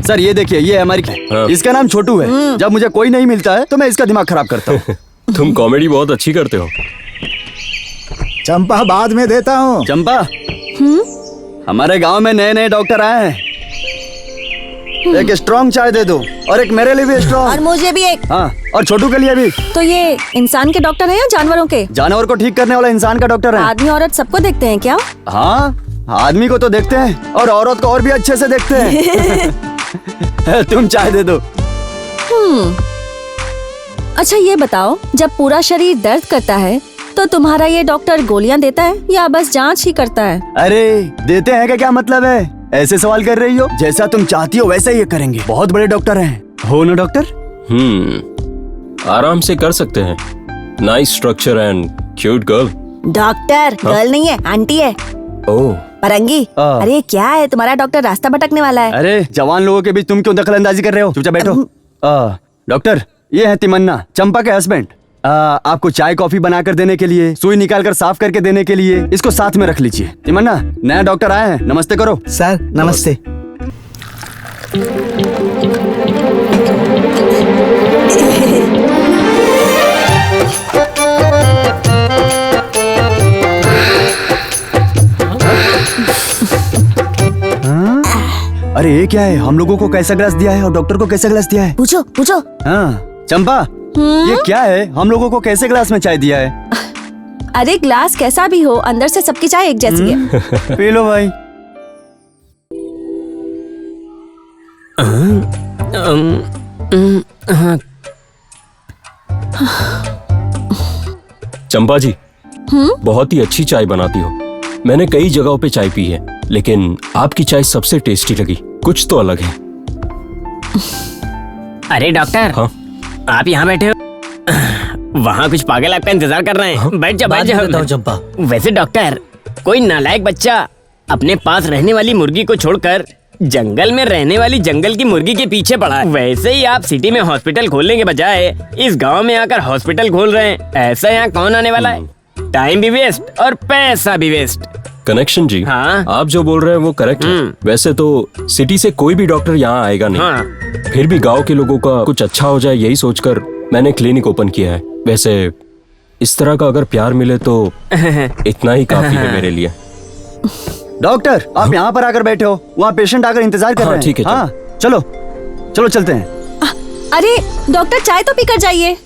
Sir ये देखिए, ये हमारी इसका नाम छोटू है। जब मुझे कोई नहीं मिलता है तो मैं इसका दिमाग खराब करता हूँ। तुम कॉमेडी बहुत अच्छी करते हो। चंपा बाद में देता हूँ। चंपा, हमारे गांव में नए नए डॉक्टर आए हैं। एक स्ट्रॉन्ग चाय दे दो और एक मेरे लिए भी स्ट्रॉन्ग। और मुझे भी एक। हाँ, और छोटू के लिए भी। तो ये इंसान के डॉक्टर हैं या जानवरों के? जानवर को ठीक करने वाला इंसान का डॉक्टर है। आदमी औरत सबको देखते हैं क्या? हाँ, आदमी को तो देखते हैं और औरत को और भी अच्छे से देखते हैं। तुम चाय दे दो। अच्छा ये बताओ, जब पूरा शरीर दर्द करता है तो तुम्हारा ये डॉक्टर गोलियां देता है या बस जांच ही करता है? अरे देते हैं क्या मतलब है? ऐसे सवाल कर रही हो? जैसा तुम चाहती हो वैसा ही करेंगे। बहुत बड़े डॉक्टर हैं, हो ना डॉक्टर? आराम से कर सकते हैं। Nice structure and cute girl. Doctor girl नहीं है, आंटी है। ओह परंगी, अरे क्या है, तुम्हारा डॉक्टर रास्ता भटकने वाला है। अरे जवान लोगों के बीच तुम क्यों दखल अंदाजी कर रहे हो? चुपचाप बैठो। डॉक्टर, ये है तिमन्ना, चंपा के हस्बैंड। आपको चाय कॉफी बनाकर देने के लिए, सुई निकाल कर साफ करके देने के लिए इसको साथ में रख लीजिए। तिमन्ना, नया डॉक्टर आया है, नमस्ते करो। सर नमस्ते। अरे ये क्या है? हम लोगों को कैसा ग्लास दिया है और डॉक्टर को कैसा ग्लास दिया है? पूछो पूछो। हाँ चंपा, ये क्या है? हम लोगों को कैसे ग्लास में चाय दिया है? अरे ग्लास कैसा भी हो, अंदर से सबकी चाय एक जैसी है। पी लो भाई। चंपा जी, बहुत ही अच्छी चाय बनाती हो। मैंने कई जगहों पे चाय पी है, लेकिन आपकी चाय सबसे टेस्टी लगी। कुछ तो अलग है। अरे डॉक्टर, हाँ? आप यहाँ बैठे हो, वहाँ कुछ पागल आपका इंतजार कर रहे हैं। हाँ? बैठ जाओ बैठ जाओ। चंपा, वैसे डॉक्टर, कोई नालायक बच्चा अपने पास रहने वाली मुर्गी को छोड़कर जंगल में रहने वाली जंगल की मुर्गी के पीछे पड़ा है। वैसे ही आप सिटी में हॉस्पिटल खोलने के बजाय इस गांव में आकर हॉस्पिटल खोल रहे हैं। ऐसा यहाँ कौन आने वाला है? टाइम भी वेस्ट और पैसा भी वेस्ट। कनेक्शन जी, हाँ? आप जो बोल रहे हैं वो करेक्ट है। वैसे तो सिटी से कोई भी डॉक्टर यहाँ आएगा नहीं। हाँ? फिर भी गांव के लोगों का कुछ अच्छा हो जाए, यही सोचकर मैंने क्लिनिक ओपन किया है। वैसे इस तरह का अगर प्यार मिले तो इतना ही काफी है मेरे लिए। डॉक्टर, आप यहाँ पर आकर बैठे हो, वहाँ पेशेंट आकर इंतजार कर रहे हैं। ठीक है, हाँ, चलो चलो चलते हैं। अरे डॉक्टर, चाय तो पीकर जाइए।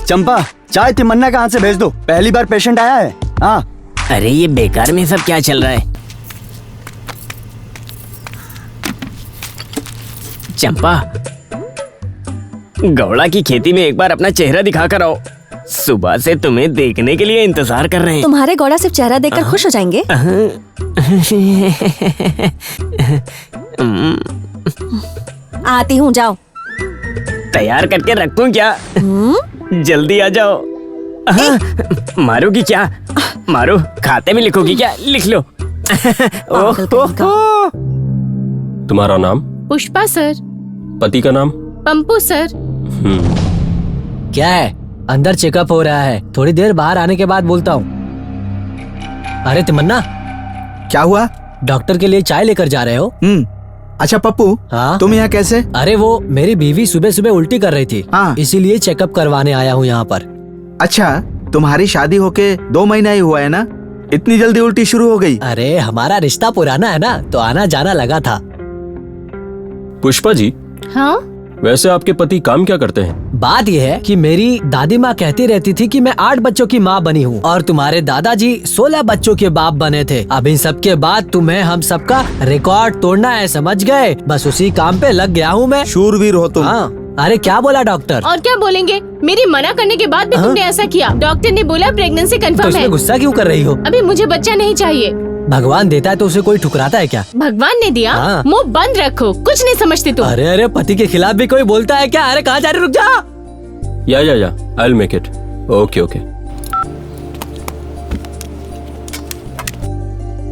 चंपा, चाय तिमन्ना के हाथ से भेज दो, पहली बार पेशेंट आया है। हाँ। अरे ये बेकार में सब क्या चल रहा है? चंपा, गौड़ा की खेती में एक बार अपना चेहरा दिखा कर आओ। सुबह से तुम्हें देखने के लिए इंतजार कर रहे हैं। तुम्हारे गौड़ा सिर्फ चेहरा देखकर खुश हो जाएंगे। आती हूँ, जाओ। तैयार करके रखूं क्या? जल्दी आ जाओ। मारोगी क्या? मारो, खाते में लिखोगी क्या? लिख लो। तुम्हारा नाम? पुष्पा सर। पति का नाम? पंपू सर। क्या है? अंदर चेकअप हो रहा है, थोड़ी देर बाहर आने के बाद बोलता हूँ। अरे तिमन्ना, क्या हुआ? डॉक्टर के लिए चाय लेकर जा रहे हो? अच्छा पप्पू, हाँ? तुम यहाँ कैसे? अरे वो मेरी बीवी सुबह सुबह उल्टी कर रही थी। हाँ? इसीलिए चेकअप करवाने आया हूँ यहाँ पर। अच्छा, तुम्हारी शादी होके 2 महीना ही हुआ है ना? इतनी जल्दी उल्टी शुरू हो गई? अरे हमारा रिश्ता पुराना है ना, तो आना जाना लगा था। पुष्पा जी, हाँ? वैसे आपके पति काम क्या करते हैं? बात यह है कि मेरी दादी माँ कहती रहती थी कि मैं 8 बच्चों की माँ बनी हूँ और तुम्हारे दादाजी 16 बच्चों के बाप बने थे। अब इन सब के बाद तुम्हें हम सबका रिकॉर्ड तोड़ना है, समझ गए? बस उसी काम पे लग गया हूँ मैं। शूरवीर हो तुम। हाँ। अरे क्या बोला डॉक्टर? और क्या बोलेंगे? मेरी मना करने के बाद भी तुमने ऐसा किया। डॉक्टर ने बोला प्रेगनेंसी तो कंफर्म है। इसमें गुस्सा क्यों कर रही हो? अभी मुझे बच्चा नहीं चाहिए। भगवान देता है तो उसे कोई ठुकराता है क्या? भगवान ने दिया, हाँ। मुंह बंद रखो, कुछ नहीं समझते तुम। अरे अरे, पति के खिलाफ भी कोई बोलता है क्या? अरे कहाँ जा रहे, रुक जा। या I will make it. Okay okay.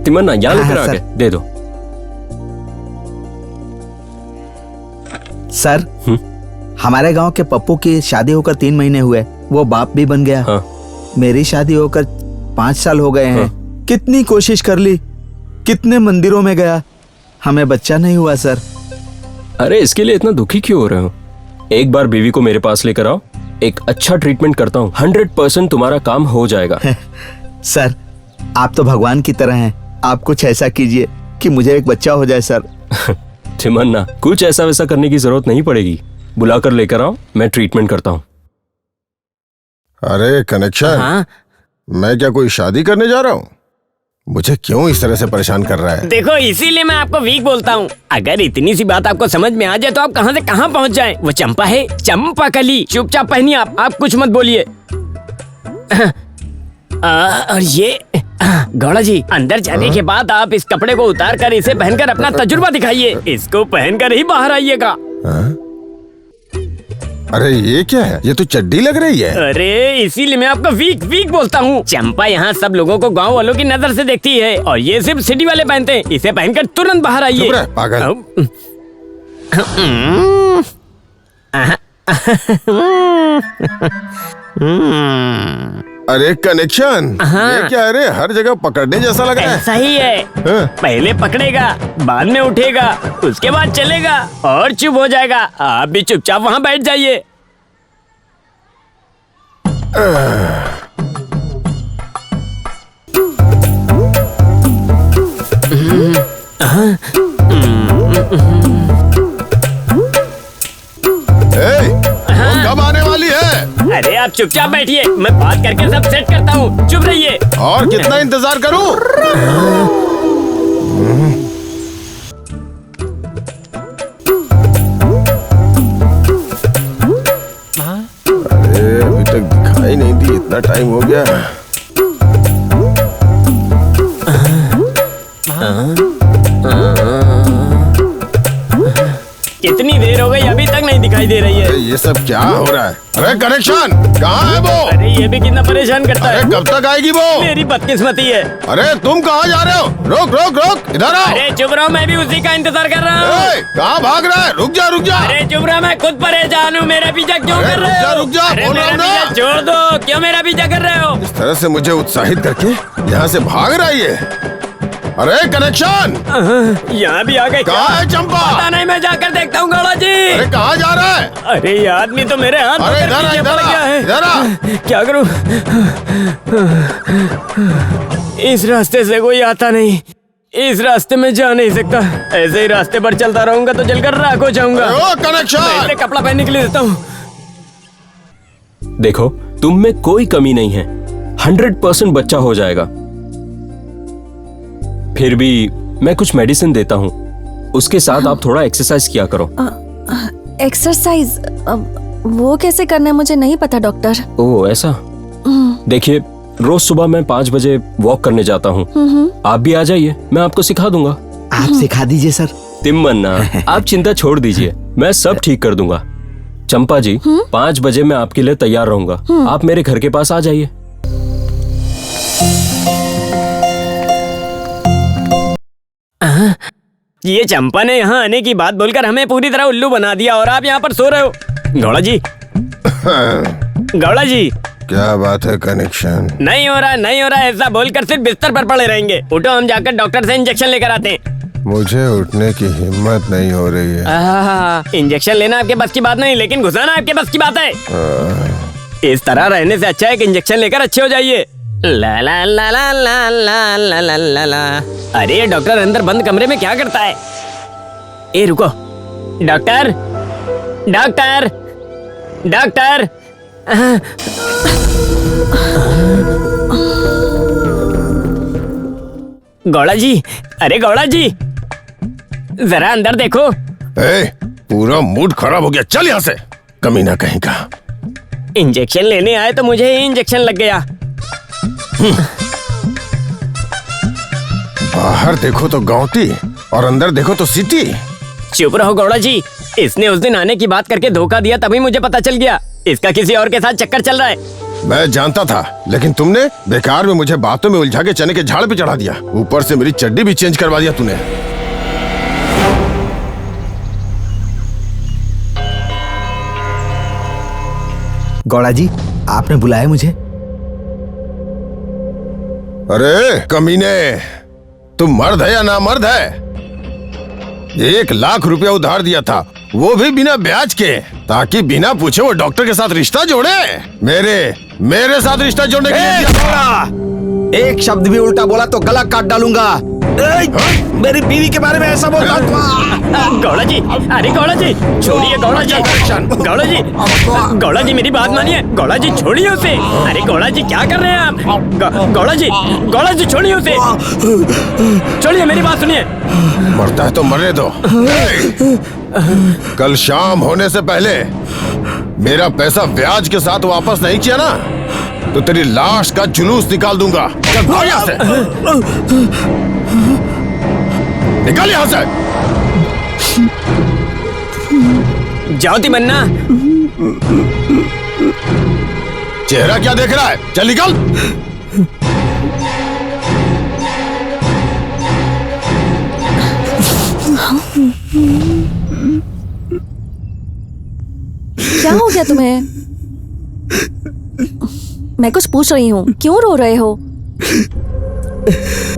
Tamanna, यहाँ लेकर आके दे दो। सर, हमारे गांव के पप्पू की शादी होकर 3 महीने हुए, वो बाप भी बन गया। हाँ? मेरी शादी होकर 5 साल हो गए हैं। हाँ? कितनी कोशिश कर ली, कितने मंदिरों में गया, हमें बच्चा नहीं हुआ सर। अरे इसके लिए इतना दुखी क्यों हो रहे हो? एक बार बीवी को मेरे पास लेकर आओ, एक अच्छा ट्रीटमेंट करता हूँ, 100% तुम्हारा काम हो जाएगा। सर आप तो भगवान की तरह हैं, आप कुछ ऐसा कीजिए कि मुझे एक बच्चा हो जाए सर। तिमन्ना, कुछ ऐसा वैसा करने की जरूरत नहीं पड़ेगी, बुलाकर लेकर आओ, मैं ट्रीटमेंट करता हूँ। अरे कनेक्शन, हाँ मैं क्या कोई शादी करने जा रहा हूँ? मुझे क्यों इस तरह से परेशान कर रहा है? देखो, इसीलिए मैं आपको वीक बोलता हूँ। अगर इतनी सी बात आपको समझ में आ जाए तो आप कहाँ से कहाँ पहुँच जाएं। वो चंपा है, चंपा कली। चुपचाप पहनिए आप कुछ मत बोलिए। और ये गौड़ा जी, अंदर जाने के बाद आप इस कपड़े को उतार कर इसे पहनकर अपना तजुर्बा दिखाइए। इसको पहनकर ही बाहर आइएगा। अरे ये क्या है? ये तो चड्डी लग रही है। अरे इसीलिए मैं आपको वीक वीक बोलता हूँ। चंपा यहाँ सब लोगों को गांव वालों की नजर से देखती है और ये सिर्फ सिटी वाले पहनते हैं। इसे पहनकर तुरंत बाहर आइए। चुप रह, पागल। अरे कनेक्शन, ये क्या? अरे हर जगह पकड़ने जैसा लग रहा है। ऐसा ही है। पहले पकड़ेगा, बाद में उठेगा, उसके बाद चलेगा और चुप हो जाएगा। आप भी चुपचाप वहाँ बैठ जाइए। कब आने वाली है? अरे आप चुपचाप बैठिए, मैं बात करके सब सेट करता हूँ। चुप रहिए। और कितना इंतजार करूं? अरे अभी तक दिखाई नहीं दी, इतना टाइम हो गया। कितनी देर हो गई, अभी तक नहीं दिखाई दे रही है। अरे ये सब क्या हो रहा है? अरे कनेक्शन, कहाँ है वो? अरे ये भी कितना परेशान करता अरे है। कब तक आएगी वो? मेरी बदकिस्मती है। अरे तुम कहाँ जा रहे हो? रोक रोक रोक, इधर आओ। अरे चुप रहो, मैं भी उसी का इंतजार कर रहा हूँ। ए, कहाँ भाग रहा है? रुक जा रुक जा। अरे चुप रहो, मैं खुद परेशान हूँ। मेरा पीछा क्यों अरे कर रहे हो? रुक जा, अरे बोल रहा मेरा हूं ना। पीछा छोड़ दो। क्यों मेरा पीछा कर रहे हो? इस तरह से मुझे उत्साहित करके यहाँ से भाग रहा है ये। अरे कनेक्शन, यहाँ भी आ गए। कहाँ है चंपा? पता नहीं, मैं जाकर देखता हूँ गौड़ा जी। अरे कहाँ जा रहा है? अरे ये आदमी तो मेरे हाथ अरे पकड़ इधर आ, पीछे इधर पड़ आ, गया है। इधर आ। क्या करूं? इस रास्ते से कोई आता नहीं, इस रास्ते में जा नहीं सकता। ऐसे ही रास्ते पर चलता रहूंगा तो जलकर राख हो जाऊंगा। अरे ओ कनेक्शन, मैं इसे कपड़ा पहनने के लिए देता हूँ। देखो, तुम में कोई कमी नहीं है, 100% बच्चा हो जाएगा। फिर भी मैं कुछ मेडिसिन देता हूँ, उसके साथ आप थोड़ा एक्सरसाइज किया करो। एक्सरसाइज वो कैसे करना है मुझे नहीं पता डॉक्टर। ओह ऐसा? देखिए, रोज सुबह मैं 5 बजे वॉक करने जाता हूँ। आप भी आ जाइए, मैं आपको सिखा दूंगा। आप सिखा दीजिए सर। तिम्मन्ना, आप चिंता छोड़ दीजिए, मैं सब ठीक कर दूंगा। चंपा जी, 5 बजे मैं आपके लिए तैयार रहूंगा, आप मेरे घर के पास आ जाइए। ये चंपा ने यहाँ आने की बात बोलकर हमें पूरी तरह उल्लू बना दिया और आप यहाँ पर सो रहे हो। गौड़ा जी, गौड़ा जी, क्या बात है कनेक्शन? नहीं हो रहा, नहीं हो रहा, ऐसा बोलकर सिर्फ बिस्तर पर पड़े रहेंगे। उठो, हम जाकर डॉक्टर से इंजेक्शन लेकर आते हैं। मुझे उठने की हिम्मत नहीं हो रही है। इंजेक्शन लेना आपके बस की बात नहीं, लेकिन घुसाना आपके बस की बात है। इस तरह रहने से अच्छा है कि इंजेक्शन लेकर अच्छे हो जाइए। ला ला ला ला ला ला ला ला ला ला। अरे ये डॉक्टर अंदर बंद कमरे में क्या करता है? ए रुको, डॉक्टर, डॉक्टर, डॉक्टर। गौड़ा जी, अरे गौड़ा जी, जरा अंदर देखो। ए, पूरा मूड खराब हो गया, चल यहाँ से, कमीना कहीं का। इंजेक्शन लेने आए तो मुझे ही इंजेक्शन लग गया। बाहर देखो तो गांवटी और अंदर देखो तो सिटी। चुप रहो गौड़ा जी, इसने उस दिन आने की बात करके धोखा दिया, तभी मुझे पता चल गया इसका किसी और के साथ चक्कर चल रहा है। मैं जानता था, लेकिन तुमने बेकार में मुझे बातों में उलझा के चने के झाड़ पे चढ़ा दिया। ऊपर से मेरी चड्डी भी चेंज करवा दिया तूने। गौड़ा जी, आपने बुलाया मुझे? अरे कमीने, तुम मर्द है या ना मर्द है? 1 लाख रुपया उधार दिया था, वो भी बिना ब्याज के, ताकि बिना पूछे वो डॉक्टर के साथ रिश्ता जोड़े। मेरे साथ रिश्ता जोड़ने के लिए दिया। एक शब्द भी उल्टा बोला तो गला काट डालूंगा। मेरी बीवी के बारे में ऐसा बोल रहा था। गौड़ा जी, अरे गौड़ा जी छोड़िए, गौड़ा जी, गौड़ा जी, गौड़ा जी मेरी बात मानिए, गौड़ा जी छोड़िए उसे। अरे गौड़ा जी क्या कर रहे हैं आप? गौड़ा जी छोड़िए उसे, छोड़िए, मेरी बात सुनिए। मरता है तो मरने दो। कल शाम होने से पहले मेरा पैसा ब्याज के साथ वापस नहीं किया ना, तो तेरी लाश का जुलूस निकाल दूंगा। चल भाग यहाँ से, निकल यहाँ से। जाओ तिमन्ना। चेहरा क्या देख रहा है? चल निकल। क्या हो गया तुम्हें? मैं कुछ पूछ रही हूँ, क्यों रो रहे हो?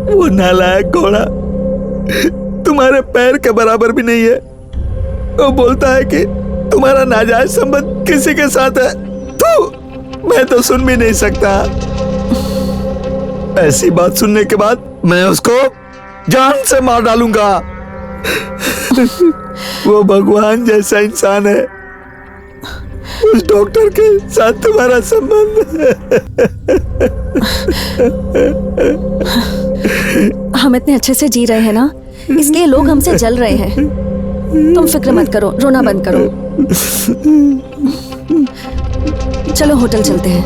वो नालायक घोड़ा तुम्हारे पैर के बराबर भी नहीं है। वो बोलता है कि तुम्हारा नाजायज संबंध किसी के साथ है। मैं तो सुन भी नहीं सकता। ऐसी बात सुनने के बाद मैं उसको जान से मार डालूंगा। वो भगवान जैसा इंसान है, उस डॉक्टर के साथ तुम्हारा संबंध। हम इतने अच्छे से जी रहे हैं ना, इसलिए लोग हमसे जल रहे हैं। तुम फिक्र मत करो, रोना बंद करो। चलो होटल चलते हैं।